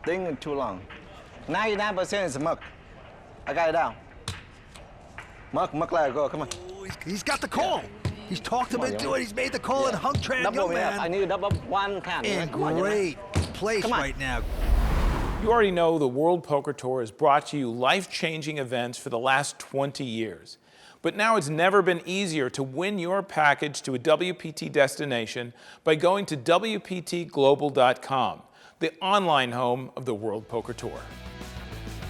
Thinking too long. 99% is muck. I got it down. Muck, let it go. Come on. Oh, he's got the call. He's talked him into it. He's made the call, and Hung Tran, Double young me up. man. I need to double one time. In great place right now. You already know the World Poker Tour has brought to you life-changing events for the last 20 years. But now it's never been easier to win your package to a WPT destination by going to WPTglobal.com, the online home of the World Poker Tour.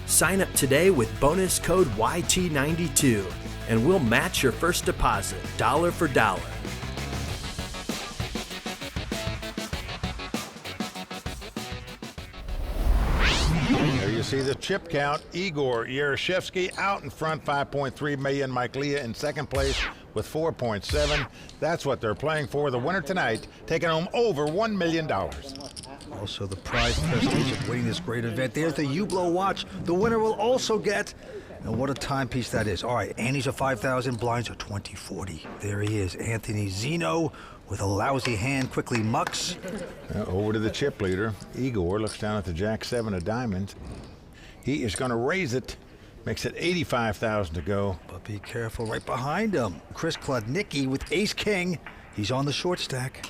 Sign up today with bonus code YT92, and we'll match your first deposit, dollar for dollar. There you see the chip count. Igor Yaroshevskyy out in front, 5.3 million. Mike Leah in second place with 4.7. That's what they're playing for. The winner tonight taking home over $1 million. Also the prize prestige of winning this great event. There's the Hublot watch. The winner will also get, and what a timepiece that is. All right, Annie's a 5,000, blinds are 20-40. There he is, Anthony Zinno with a lousy hand, quickly mucks. Over to the chip leader. Igor looks down at the Jack-7 of diamonds. He is going to raise it. Makes it 85,000 to go. But be careful, right behind him. Chris Klodnicki with ace-king. He's on the short stack.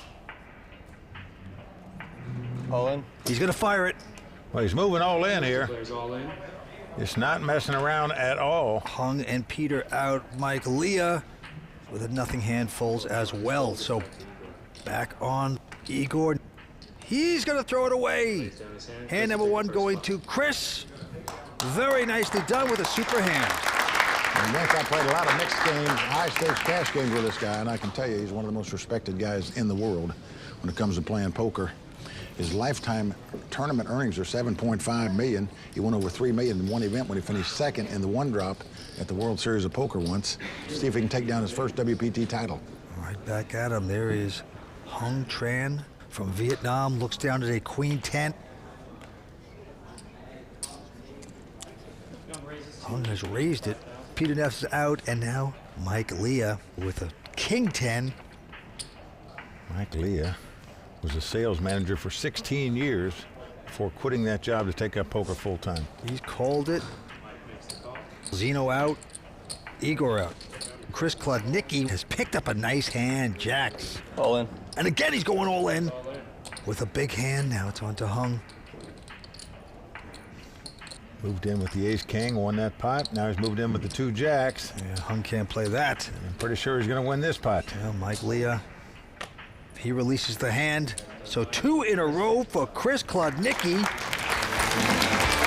All in. He's going to fire it. Well, he's moving all in here. All in. It's not messing around at all. Hung and Peter out. Mike Leah with a nothing hand folds as well. So back on Igor. He's going to throw it away. Hand number one going to Chris. Very nicely done with a super hand. And Nick, I played a lot of mixed games, high-stakes cash games with this guy, and I can tell you he's one of the most respected guys in the world when it comes to playing poker. His lifetime tournament earnings are $7.5 million. He won over $3 million in one event when he finished second in the one drop at the World Series of Poker once. See if he can take down his first WPT title. Right back at him. There is Hung Tran from Vietnam. Looks down at a Queen 10. Hung has raised it. Peter Neff is out, and now Mike Leah with a King 10. Mike Leah was a sales manager for 16 years before quitting that job to take up poker full-time. He's called it. Zinno out. Igor out. Chris Klodnicki has picked up a nice hand. Jacks. All in. And again, he's going all in with a big hand. Now it's on to Hung. Moved in with the ace-king, won that pot. Now he's moved in with the two jacks. Yeah, Hung can't play that. I'm pretty sure he's going to win this pot. Yeah, Mike Leah. He releases the hand. So two in a row for Chris Klodnicki.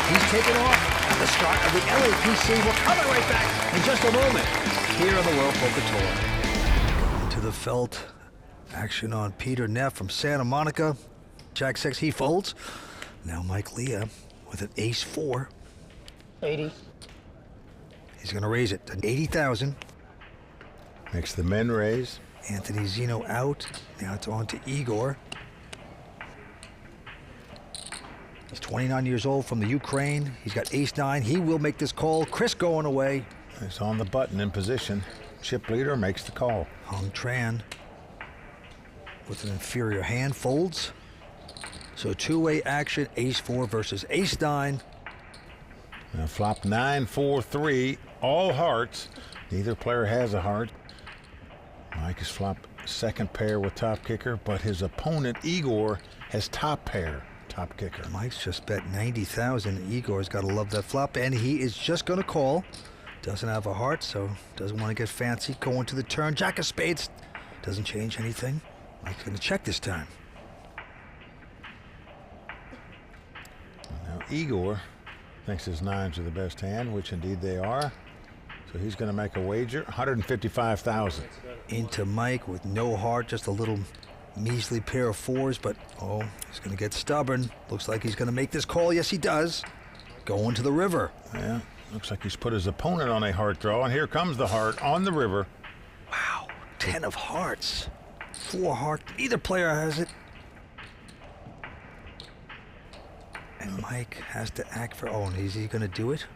He's taken off at the start of the LAPC. We're coming right back in just a moment here on the World Poker Tour. Into the felt. Action on Peter Neff from Santa Monica. Jack 6, he folds. Now Mike Leah with an ace-4. 80. He's going to raise it to 80,000. Makes the men raise. Anthony Zinno out. Now it's on to Igor. He's 29 years old from the Ukraine. He's got ace-9. He will make this call. Chris going away. He's on the button in position. Chip leader makes the call. Hung Tran with an inferior hand folds. So two-way action, ace-4 versus ace-9. Now flop 9-4-3, all hearts. Neither player has a heart. Mike has flopped second pair with top kicker, but his opponent, Igor, has top pair, top kicker. Mike's just bet 90,000. Igor's got to love that flop, and he is just going to call. Doesn't have a heart, so doesn't want to get fancy. Going to the turn, jack of spades. Doesn't change anything. Mike's going to check this time. Now Igor thinks his nines are the best hand, which indeed they are. So he's going to make a wager, 155,000. Into Mike with no heart, just a little measly pair of fours, but oh, he's going to get stubborn. Looks like he's going to make this call. Yes, he does. Going to the river. Yeah, looks like he's put his opponent on a heart draw, and here comes the heart on the river. Wow, 10 of hearts. 4 heart, neither player has it. And Mike has to act for, oh, is he going to do it?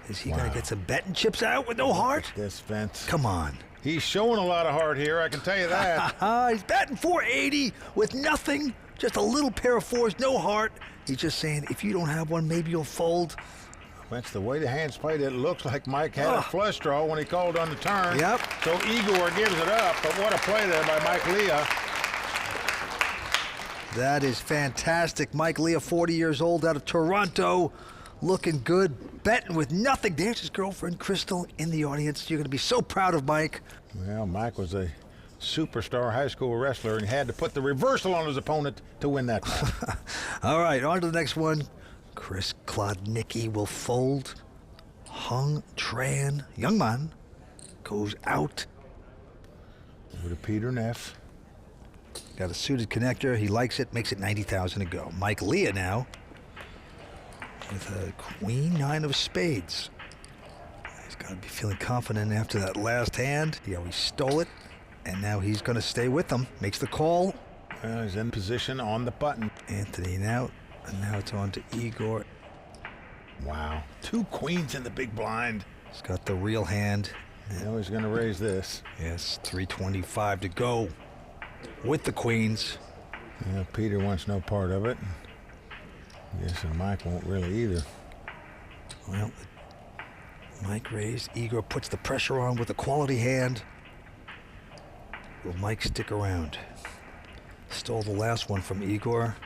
Is he going to get some betting chips out with no heart? This Vince. Come on. He's showing a lot of heart here, I can tell you that. He's batting 480 with nothing Just a little pair of fours, no heart. He's just saying, if you don't have one, maybe you'll fold. That's the way the hand's played. It looks like Mike had a flush draw when he called on the turn. Yep. So Igor gives it up, but what a play there by Mike Leah. That is fantastic. Mike Leah, 40 years old, out of Toronto, looking good, betting with nothing. There's his girlfriend, Crystal, in the audience. You're going to be so proud of Mike. Well, Mike was a superstar high school wrestler and had to put the reversal on his opponent to win that match. All right, on to the next one. Chris Klodnicki will fold. Hung Tran, young man, goes out. Over to Peter Neff. Got a suited connector. He likes it, makes it 90,000 to go. Mike Leah now with a queen, 9 of spades. He's got to be feeling confident after that last hand. He always stole it, and now he's going to stay with them. Makes the call. Well, he's in position on the button. Anthony now, and now it's on to Igor. Wow, 2 queens in the big blind. He's got the real hand. Now he's going to raise this. Yes, 325 to go with the queens. Yeah, Peter wants no part of it. Yes, and Mike won't really either. Well, Mike raised. Igor puts the pressure on with a quality hand. Will Mike stick around? Stole the last one from Igor.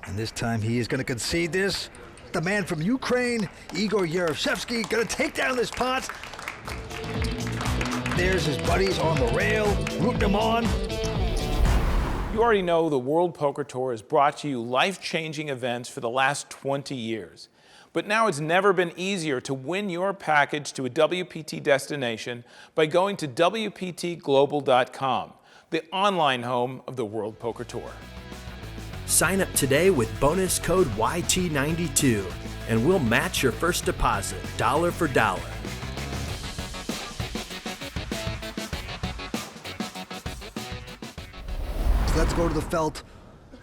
And this time he is going to concede this. The man from Ukraine, Igor Yaroshevskyy, going to take down this pot. There's his buddies on the rail, rooting him on. You already know the World Poker Tour has brought you life-changing events for the last 20 years. But now it's never been easier to win your package to a WPT destination by going to WPTglobal.com, the online home of the World Poker Tour. Sign up today with bonus code YT92, and we'll match your first deposit, dollar for dollar. So let's go to the felt,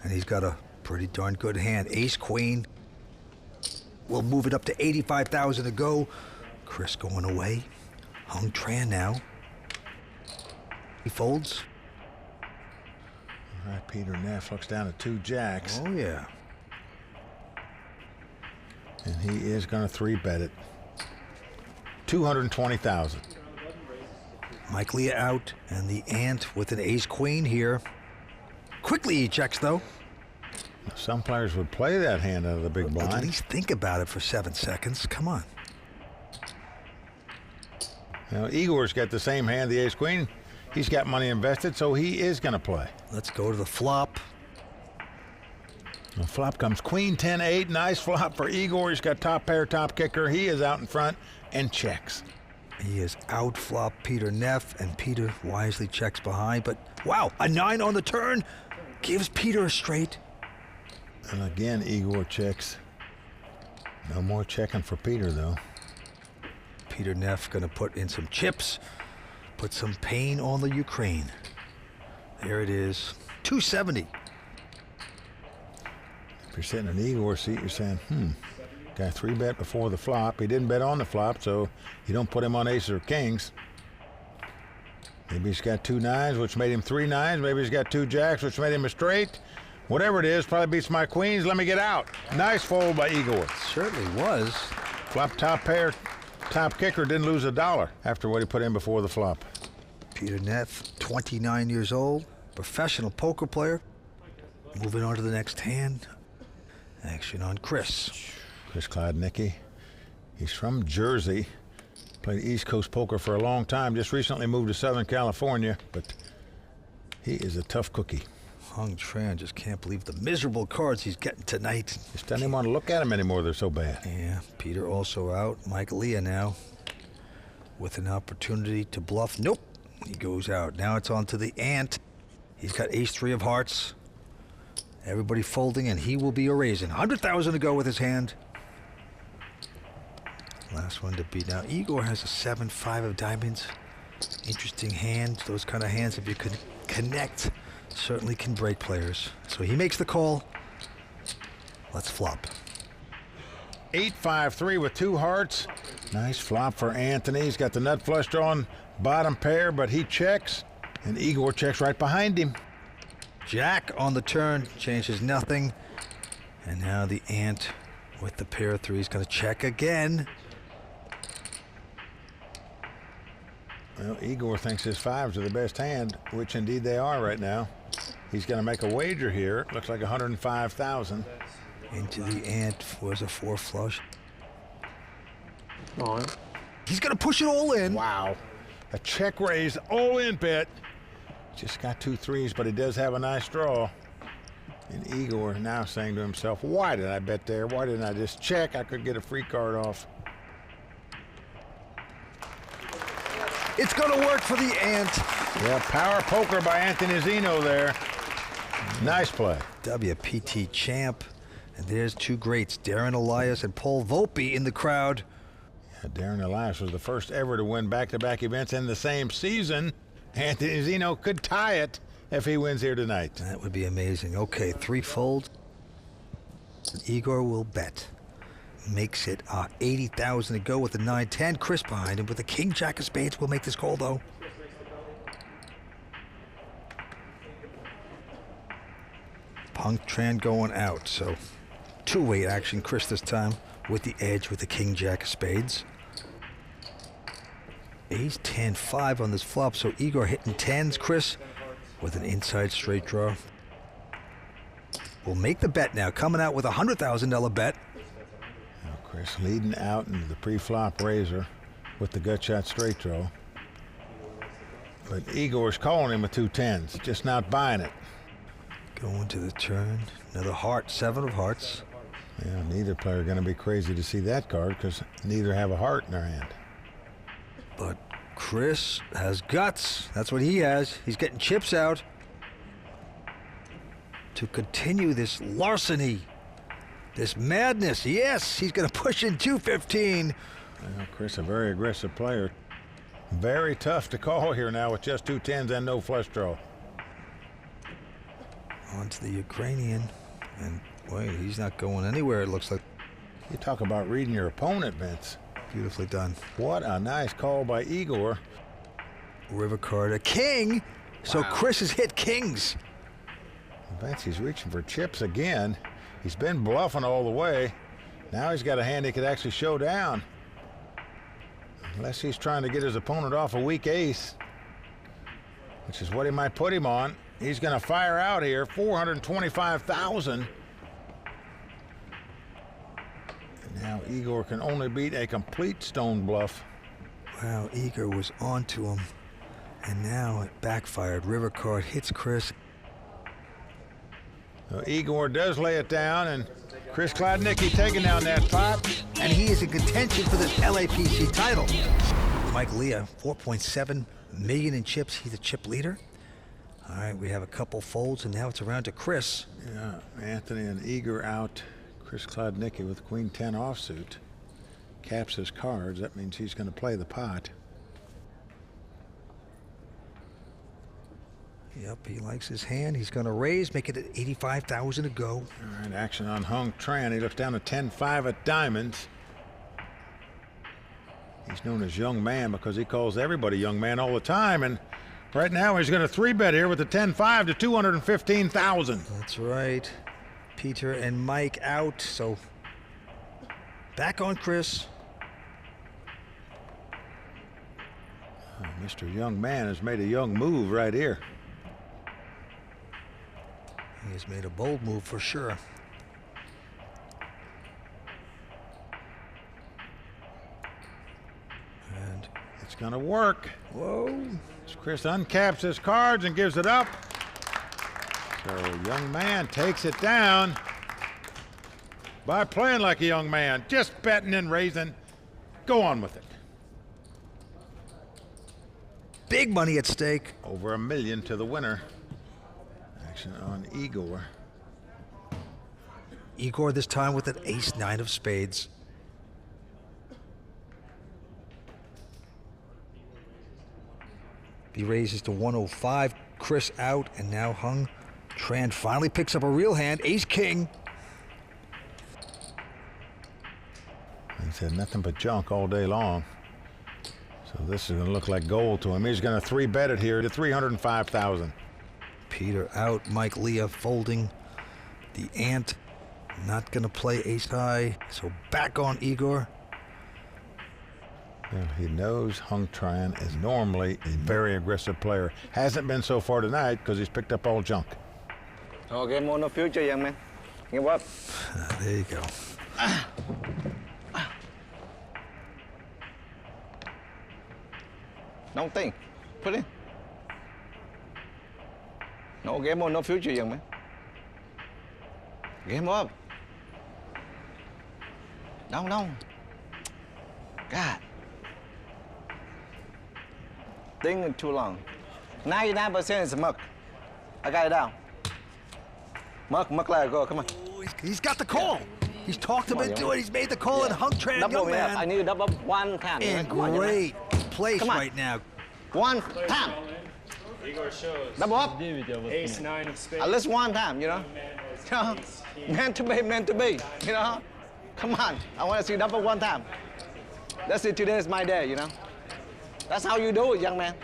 and he's got a pretty darn good hand. Ace Queen. We'll move it up to 85,000 to go. Chris going away. Hung Tran now. He folds. All right, Peter Neff looks down at 2 jacks. Oh, yeah. And he is going to 3-bet it. 220,000. Mike Leah out, and the ant with an ace queen here. Quickly he checks, though. Some players would play that hand out of the big blind. At least think about it for 7 seconds. Come on. Now, Igor's got the same hand, the ace queen. He's got money invested, so he is going to play. Let's go to the flop. The flop comes queen 10-8. Nice flop for Igor. He's got top pair, top kicker. He is out in front and checks. He is out flop Peter Neff, and Peter wisely checks behind. But wow, a 9 on the turn gives Peter a straight. And again, Igor checks. No more checking for Peter, though. Peter Neff going to put in some chips, put some pain on the Ukraine. There it is, 270. If you're sitting in Igor's seat, you're saying, guy 3-bet before the flop. He didn't bet on the flop, so you don't put him on aces or kings. Maybe he's got 2 9s, which made him 3 9s. Maybe he's got 2 jacks, which made him a straight. Whatever it is, probably beats my queens. Let me get out. Nice fold by Igor. Certainly was. Flop top pair, top kicker didn't lose $1 after what he put in before the flop. Peter Neff, 29 years old, professional poker player. Moving on to the next hand. Action on Chris. Chris Klodnicki. He's from Jersey. Played East Coast poker for a long time. Just recently moved to Southern California, but he is a tough cookie. Hung Tran just can't believe the miserable cards he's getting tonight. Just doesn't even want to look at them anymore. They're so bad. Yeah, Peter also out. Mike Leah now with an opportunity to bluff. Nope, he goes out. Now it's on to the ant. He's got ace-3 of hearts. Everybody folding, and he will be erasing. 100,000 to go with his hand. Last one to beat. Now, Igor has a 7-5 of diamonds. Interesting hand. Those kind of hands, if you could connect, certainly can break players. So he makes the call. Let's flop. 8-5-3 with 2 hearts. Nice flop for Anthony. He's got the nut flush drawn bottom pair, but he checks, and Igor checks right behind him. Jack on the turn, changes nothing. And now the ant with the pair of threes, gonna check again. Well, Igor thinks his fives are the best hand, which indeed they are right now. He's going to make a wager here. Looks like 105,000. Into the ant was a 4 flush. On. He's gonna push it all in. Wow. A check raise, all in bet. Just got 2 threes, but he does have a nice draw. And Igor now saying to himself, why did I bet there? Why didn't I just check? I could get a free card off. It's gonna work for the ant. Yeah, power poker by Anthony Zinno there. Nice play. WPT champ. And there's 2 greats, Darren Elias and Paul Volpe in the crowd. Yeah, Darren Elias was the first ever to win back-to-back events in the same season. Anthony Zinno could tie it if he wins here tonight. That would be amazing. Okay, 3 folds. Igor will bet. Makes it 80,000 to go with the 9-10. Chris behind him with the king jack of spades. Will make this call though. Hung Tran going out, so 2-way action. Chris this time with the edge with the king jack of spades. Ace 10-5 on this flop, so Igor hitting 10s. Chris with an inside straight draw. Will make the bet now, coming out with a $100,000 bet. Now Chris leading out into the pre-flop razor with the gut shot straight draw. But Igor's calling him with 2 10s, just not buying it. Going to the turn, another heart, 7 of hearts. Yeah, neither player going to be crazy to see that card because neither have a heart in their hand. But Chris has guts. That's what he has. He's getting chips out to continue this larceny, this madness. Yes, he's going to push in 215. Well, Chris, a very aggressive player. Very tough to call here now with just 2 10s and no flush draw. On to the Ukrainian. And wait, he's not going anywhere, it looks like. You talk about reading your opponent, Vince. Beautifully done. What a nice call by Igor. River card, a king. So Chris has hit kings. Vince, he's reaching for chips again. He's been bluffing all the way. Now he's got a hand he could actually show down. Unless he's trying to get his opponent off a weak ace, which is what he might put him on. He's going to fire out here, 425,000. And now Igor can only beat a complete stone bluff. Wow, Igor was on to him. And now it backfired. River card hits Chris. So Igor does lay it down, and Chris Klodnicki taking down that pot. And he is in contention for this LAPC title. Mike Leah, 4.7 million in chips. He's a chip leader. All right, we have a couple folds, and now it's around to Chris. Yeah, Anthony and Igor out. Chris Klodnicki with Queen 10 offsuit. Caps his cards. That means he's going to play the pot. Yep, he likes his hand. He's going to raise, make it at 85,000 to go. All right, action on Hung Tran. He looks down to 10-5 at diamonds. He's known as Young Man because he calls everybody Young Man all the time. And right now he's going to 3-bet here with the 10-5 to 215,000. That's right. Peter and Mike out, so back on Chris. Oh, Mr. Young Man has made a young move right here. He has made a bold move for sure. And it's going to work. Whoa. Chris uncaps his cards and gives it up. So Young Man takes it down by playing like a young man, just betting and raising. Go on with it. Big money at stake. Over $1 million to the winner. Action on Igor. Igor this time with an ace-9 of spades. He raises to 105. Chris out, and now Hung Tran finally picks up a real hand. Ace-king. He's had nothing but junk all day long. So this is going to look like gold to him. He's going to 3-bet it here to 305,000. Peter out. Mike Leah folding. The ant not going to play ace high. So back on Igor. Well, he knows Hung Tran is normally a very aggressive player. Hasn't been so far tonight because he's picked up all junk. Oh, game on, no future, young man. Give up. There you go. Don't think. Put in. No game on, no future, young man. Game up. No. God. Thinking too long. 99% is muck. I got it down. Muck, let it go. Come on. He's got the call. He's talked him into it. He's made the call, and Hung Tran, Double young me up. I man, need to double up one time. in Come on, young man. great place Come on. right now. One time. Igor shows. Double up. Ace 9 of spades. At least one time, you know. Meant to be, you know. Come on. I want to see double one time. That's it. Today is my day, you know. That's how you do it, young man.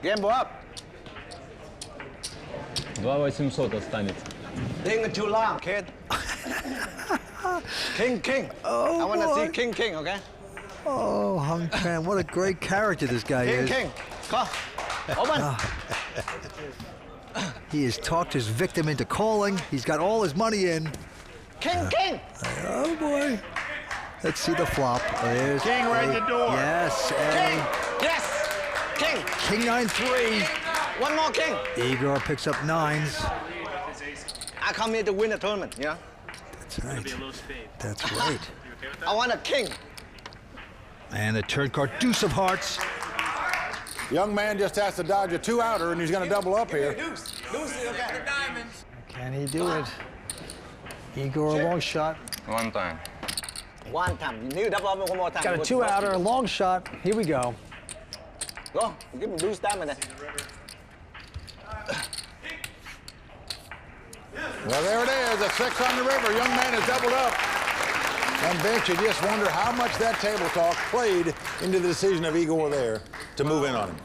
Gamble up. 2800 останется. Thinking too long, kid. King. Oh, I want to boy. see king, okay? Oh, Hung Tran, what a great character this guy is. King. Come. Open. He has talked his victim into calling. He's got all his money in. King. Oh, boy. Let's see the flop. There's King right in the door. Yes, King. Yes. King. King 9-3. One more king. Igor picks up nines. I come here to win the tournament, you know? That's right. That's right. I want a king. And the turn card, deuce of hearts. Young man just has to dodge a 2-outer, and he's going to double up here. Deuce is okay. Can he do it? Igor, a long shot. One time. You need to double up one more time. Got a 2-outer, a long shot. Here we go. Go. Give him deuce diamond there. Well, there it is, a 6 on the river. Young man has doubled up. And Vince, you just wonder how much that table talk played into the decision of Igor there to move in on him.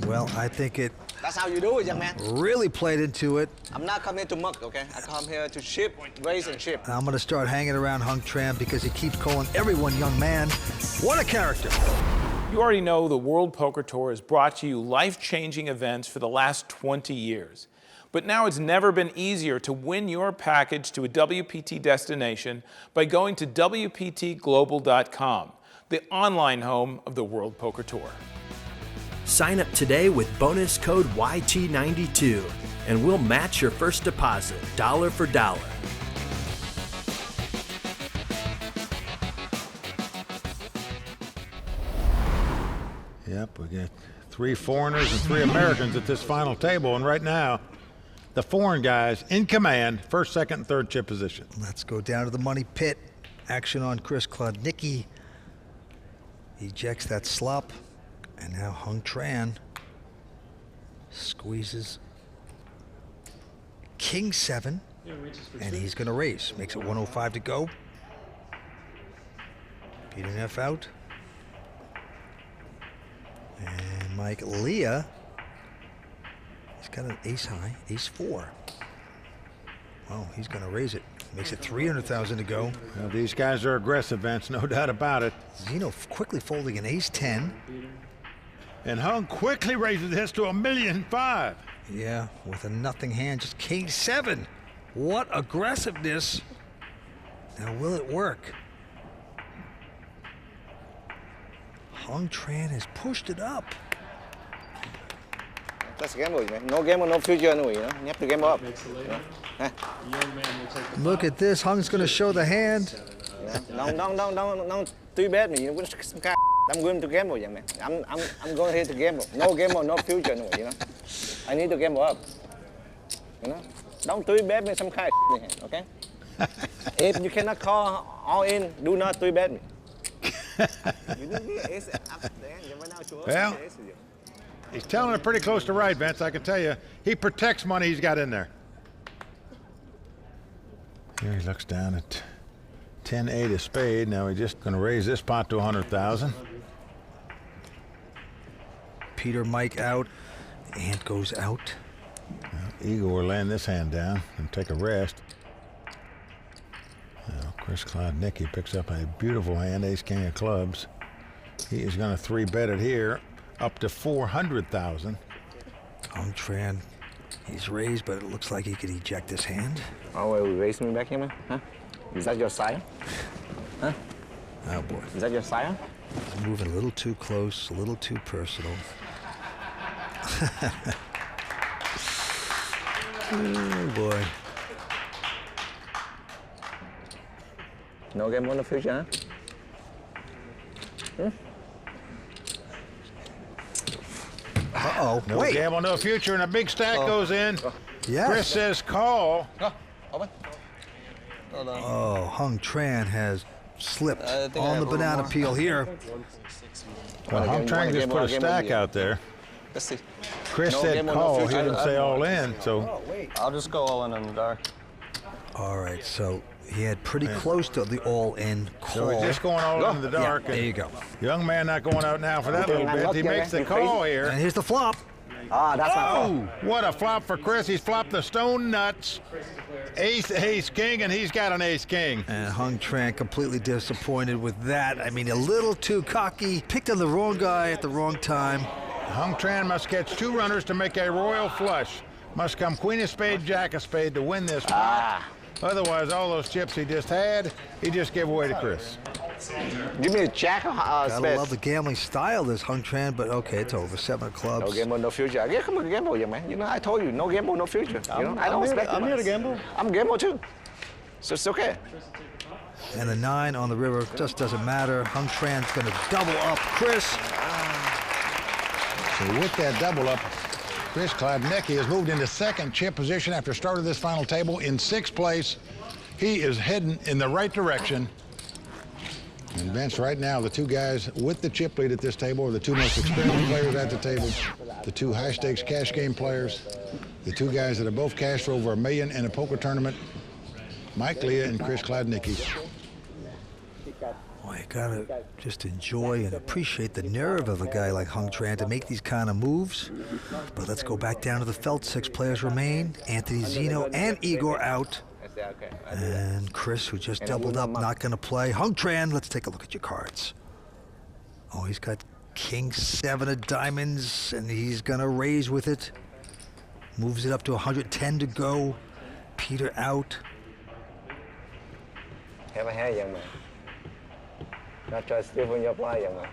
Well, I think it That's how you do it, young man. really played into it. I'm not coming here to muck, okay? I come here to ship, raise, and ship. I'm going to start hanging around Hung Tran because he keeps calling everyone young man. What a character. You already know the World Poker Tour has brought you life-changing events for the last 20 years. But now it's never been easier to win your package to a WPT destination by going to WPTglobal.com, the online home of the World Poker Tour. Sign up today with bonus code YT92, and we'll match your first deposit, dollar for dollar. Yep, we got 3 foreigners and 3 Americans at this final table, and right now, the foreign guys in command, first, second, and third chip position. Let's go down to the money pit. Action on Chris Klodnicki. Ejects that slop. And now Hung Tran squeezes King 7. And he's going to raise. Makes it 105 to go. Peter Neff out. And Mike Leah. He's got an ace high, ace 4. Well, he's going to raise it. Makes it 300,000 to go. Well, these guys are aggressive, Vince, no doubt about it. Zinno quickly folding an ace 10. And Hung quickly raises this to $1.5 million. Yeah, with a nothing hand, just king 7. What aggressiveness. Now, will it work? Hung Tran has pushed it up. That's a gamble, man. No gamble, no future anyway, you know? You have to gamble up. You know? Look at this. Hung's going to show the hand. Don't 3-bet me. You know? I'm going to gamble, young man. I'm going here to gamble. No gamble, no future anyway, you know? I need to gamble up. You know? Don't 3-bet me some kind of shit, okay? If you cannot call all in, do not 3-bet me. Well, he's telling it pretty close to right, Vince. I can tell you, he protects money he's got in there. Here he looks down at 10-8 of spade. Now he's just going to raise this pot to 100,000. Peter, Mike out. The ant goes out. Igor laying this hand down and take a rest. Now, Chris Klodnicki picks up a beautiful hand, ace king of clubs. He is going to 3-bet it here, up to 400,000. Hung Tran, he's raised, but it looks like he could eject his hand. Oh, will you raise me back here, man? Huh? Is that your sire? Huh? Oh, boy. Is that your sire? He's moving a little too close, a little too personal. Oh, boy. No game on the future, huh? Uh-oh. No Wait. gamble, no future, and a big stack goes in. Yes. Chris says call. Oh, Hung Tran has slipped on the banana peel here. Well, Hung Tran just put a stack out there. Let's see. Chris No said game on call, no he future. didn't say all in, so I'll just go all in the dark. All right, so he had pretty close to the all-in so he's call. just going all in the dark. There you go. Young man not going out now for that little bit. He makes the call here. And here's the flop. Ah, that's my fault. Oh, what a flop for Chris. He's flopped the stone nuts. Ace, ace, king, and he's got an ace, king. And Hung Tran completely disappointed with that. I mean, a little too cocky. Picked on the wrong guy at the wrong time. Hung Tran must catch 2 runners to make a royal flush. Must come queen of spade, jack of spade to win this pot. Otherwise, all those chips he just had, he just gave away to Chris. Give me a jack of Gotta spades. love the gambling style, this Hung Tran, but okay, it's over. 7 of clubs. No gamble, no future. Yeah, come on, gamble, young man. You know, I told you, no gamble, no future. You know, I don't expect I'm much. here to gamble. I'm gamble too. So it's okay. And a 9 on the river just doesn't matter. Hung Tran's gonna double up Chris. So with that double up, Chris Klodnicki has moved into 2nd chip position after start of this final table in 6th place. He is heading in the right direction. And Vince, right now, the 2 guys with the chip lead at this table are the 2 most experienced players at the table, the 2 high-stakes cash game players, the 2 guys that have both cashed for over $1 million in a poker tournament, Mike Leah and Chris Klodnicki. Boy, you gotta just enjoy and appreciate the nerve of a guy like Hung Tran to make these kind of moves. But let's go back down to the felt. 6 players remain. Anthony Zinno and Igor out. And Chris, who just doubled up, not gonna play. Hung Tran, let's take a look at your cards. Oh, he's got king 7 of diamonds, and he's gonna raise with it. Moves it up to 110 to go. Peter out. Have a hand, young man. Not try to steal from your play, young man.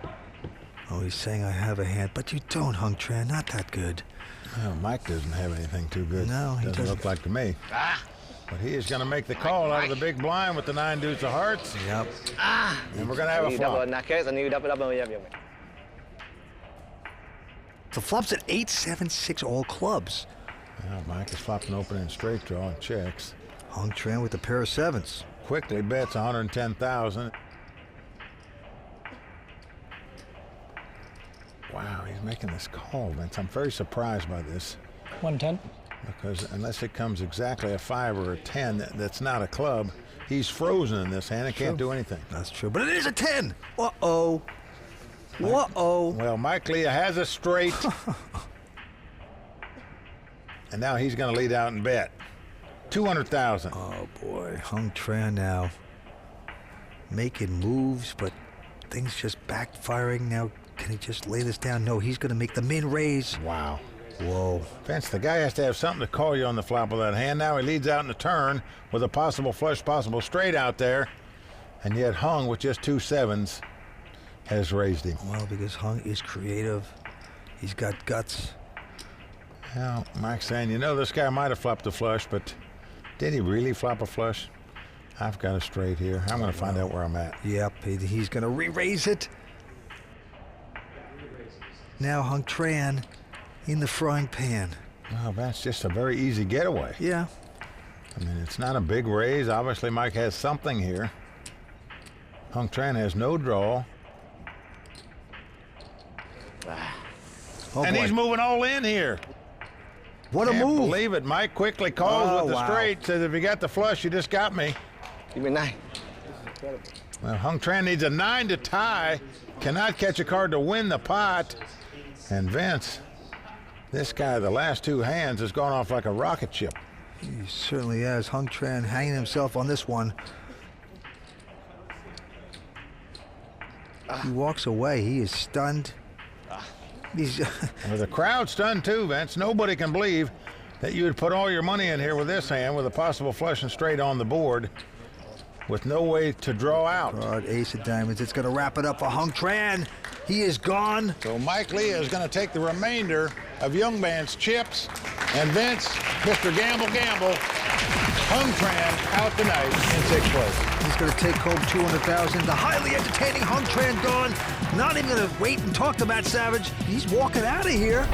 Oh, he's saying I have a hand, but you don't, Hung Tran. Not that good. Well, Mike doesn't have anything too good. No, he doesn't. Look like to me. But he is going to make the call out of the big blind with the 9 deuce of hearts. Yep. And we're going to have a flop. The flop's at 8-7-6 all clubs. Well, Mike is flopping open in straight draw and checks. Hung Tran with the pair of 7s. Quickly bets 110,000. Wow, he's making this call, Vince. I'm very surprised by this. 110. Because unless it comes exactly a 5 or a 10, that's not a club. He's frozen in this hand and can't do anything. That's true, but it is a 10. Uh-oh. Uh-oh. Well, Mike Leah has a straight. And now he's going to lead out and bet. 200,000. Oh, boy. Hung Tran now making moves, but things just backfiring. Now, can he just lay this down? No, he's going to make the min raise. Wow. Whoa. Vince, the guy has to have something to call you on the flop of that hand. Now he leads out in the turn with a possible flush, possible straight out there. And yet Hung, with just 2 7s, has raised him. Well, because Hung is creative. He's got guts. Well, Mike's saying, you know, this guy might have flopped a flush, but did he really flop a flush? I've got a straight here. I'm going to find out where I'm at. Yep, he's going to re-raise it. Now Hung Tran in the frying pan. Well, that's just a very easy getaway. Yeah. I mean, it's not a big raise. Obviously, Mike has something here. Hung Tran has no draw. Oh, and boy. he's moving all in here. What a Can't move. believe it. Mike quickly calls Oh, with the wow. straight, says, if you got the flush, you just got me. Give me 9. Well, Hung Tran needs a 9 to tie. Cannot catch a card to win the pot. And Vince, This guy, the last two hands, has gone off like a rocket ship. He certainly has. Hung Tran hanging himself on this one. He walks away. He is stunned. He's Well, the crowd's stunned too, Vince. Nobody can believe that you would put all your money in here with this hand with a possible flush and straight on the board with no way to draw out. God, ace of diamonds. It's going to wrap it up for Hung Tran. He is gone. So Mike Leah is going to take the remainder of Young Man's chips. And Vince, Mr. Gamble, Hung Tran out tonight in 6th place. He's going to take home $200,000. The highly entertaining Hung Tran gone. Not even going to wait and talk to Matt Savage. He's walking out of here.